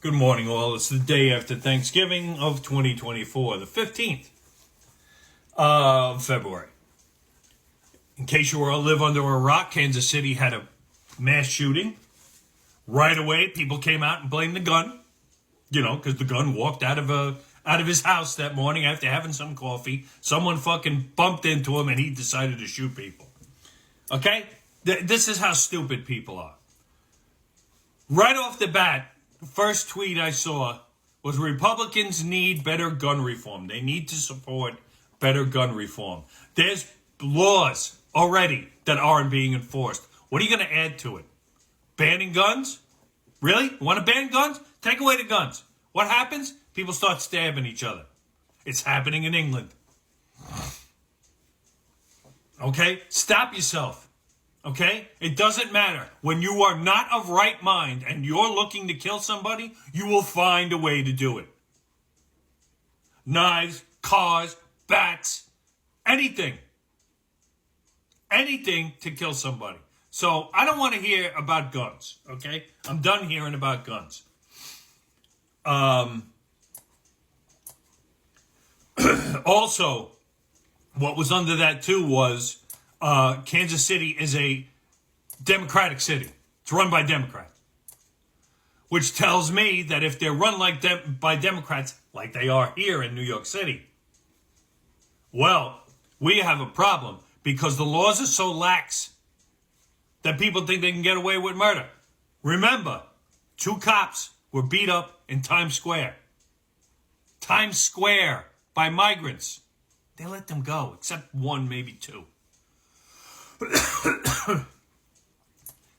Good morning, all. It's the day after Thanksgiving of 2024, the 15th of February. In case you all live under a rock, Kansas City had a mass shooting. Right away, people came out and blamed the gun, because the gun walked out of his house that morning after having some coffee. Someone fucking bumped into him and he decided to shoot people. Okay? This is how stupid people are. Right off the bat, the first tweet I saw was Republicans need better gun reform. They need to support better gun reform. There's laws already that aren't being enforced. What are you going to add to it? Banning guns? Really? You want to ban guns? Take away the guns. What happens? People start stabbing each other. It's happening in England. Okay? Stop yourself. Okay? It doesn't matter. When you are not of right mind and you're looking to kill somebody, you will find a way to do it. Knives, cars, bats, anything. Anything to kill somebody. So I don't want to hear about guns. Okay? I'm done hearing about guns. Also, what was under that too was Kansas City is a Democratic city. It's run by Democrats. Which tells me that if they're run by Democrats, like they are here in New York City, well, we have a problem because the laws are so lax that people think they can get away with murder. Remember, 2 cops were beat up in Times Square. Times Square by migrants. They let them go, except 1, maybe 2.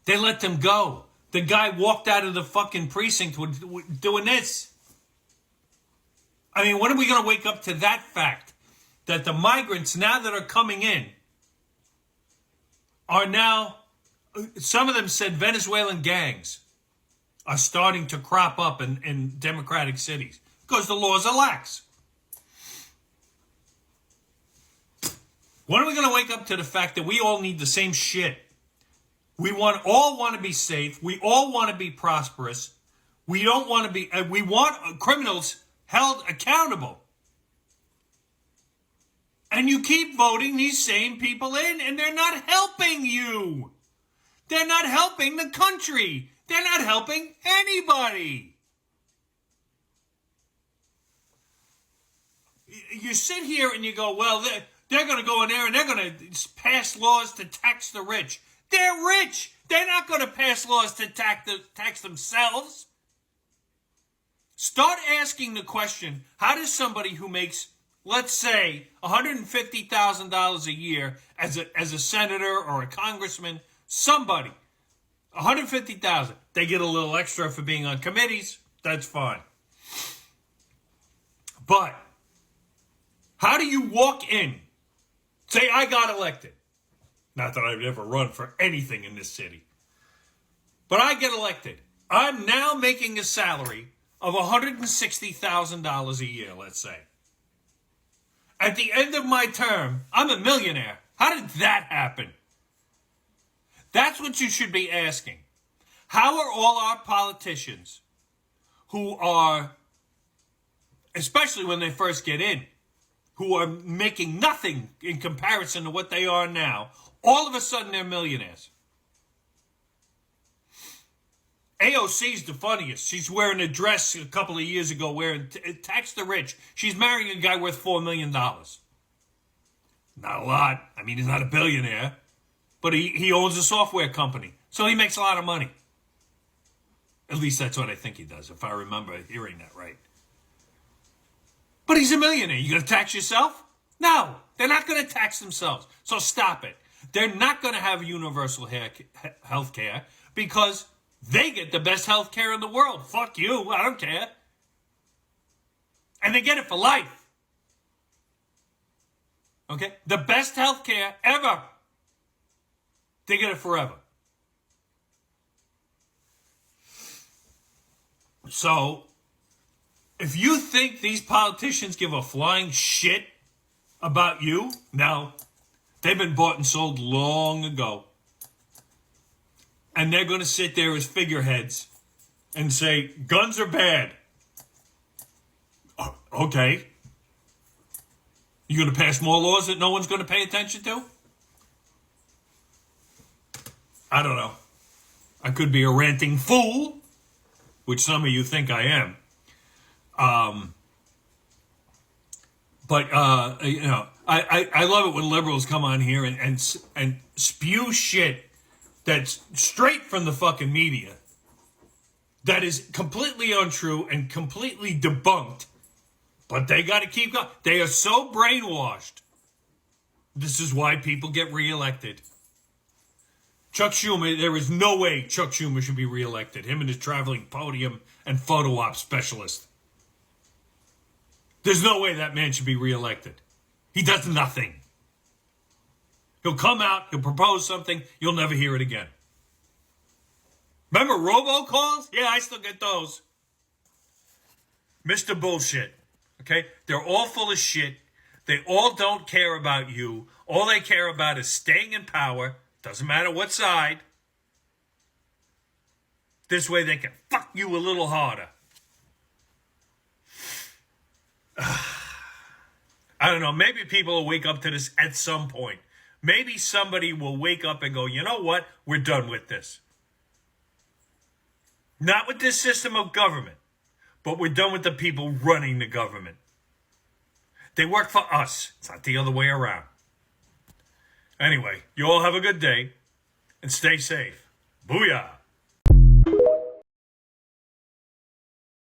They let them go. The guy walked out of the fucking precinct doing this. I mean, when are we going to wake up to that fact? That the migrants, now that are coming in, are now, some of them said Venezuelan gangs are starting to crop up in democratic cities. Because the laws are lax. When are we going to wake up to the fact that we all need the same shit? We all want to be safe. We all want to be prosperous. We don't want to be. We want criminals held accountable. And you keep voting these same people in, and they're not helping you. They're not helping the country. They're not helping anybody. You sit here and you go, well, they're going to go in there and they're going to pass laws to tax the rich. They're rich. They're not going to pass laws to tax themselves. Start asking the question, how does somebody who makes, let's say, $150,000 a year as a senator or a congressman, somebody, $150,000, they get a little extra for being on committees, that's fine. But how do you walk in, say I got elected? Not that I've ever run for anything in this city. But I get elected. I'm now making a salary of $160,000 a year, let's say. At the end of my term, I'm a millionaire. How did that happen? That's what you should be asking. How are all our politicians who are, especially when they first get in, who are making nothing in comparison to what they are now, all of a sudden they're millionaires? AOC's the funniest. She's wearing a dress a couple of years ago wearing tax the rich. She's marrying a guy worth $4 million. Not a lot. I mean, he's not a billionaire. But he owns a software company. So he makes a lot of money. At least that's what I think he does, if I remember hearing that right. But he's a millionaire. You going to tax yourself? No, they're not going to tax themselves. So stop it. They're not going to have universal health care because they get the best health care in the world. Fuck you. I don't care. And they get it for life. Okay? The best health care ever. They get it forever. So, if you think these politicians give a flying shit about you, now, they've been bought and sold long ago. And they're going to sit there as figureheads and say guns are bad. Okay. You going to pass more laws that no one's going to pay attention to? I don't know. I could be a ranting fool, which some of you think I am. But I love it when liberals come on here and spew shit that's straight from the fucking media, that is completely untrue and completely debunked. But they got to keep going. They are so brainwashed. This is why people get reelected. Chuck Schumer, there is no way Chuck Schumer should be reelected. Him and his traveling podium and photo op specialist. There's no way that man should be reelected. He does nothing. He'll come out, he'll propose something, you'll never hear it again. Remember robocalls? Yeah, I still get those. Mr. Bullshit. Okay? They're all full of shit. They all don't care about you. All they care about is staying in power. Doesn't matter what side. This way they can fuck you a little harder. I don't know. Maybe people will wake up to this at some point. Maybe somebody will wake up and go, you know what? We're done with this. Not with this system of government, but we're done with the people running the government. They work for us. It's not the other way around. Anyway, you all have a good day and stay safe. Booyah.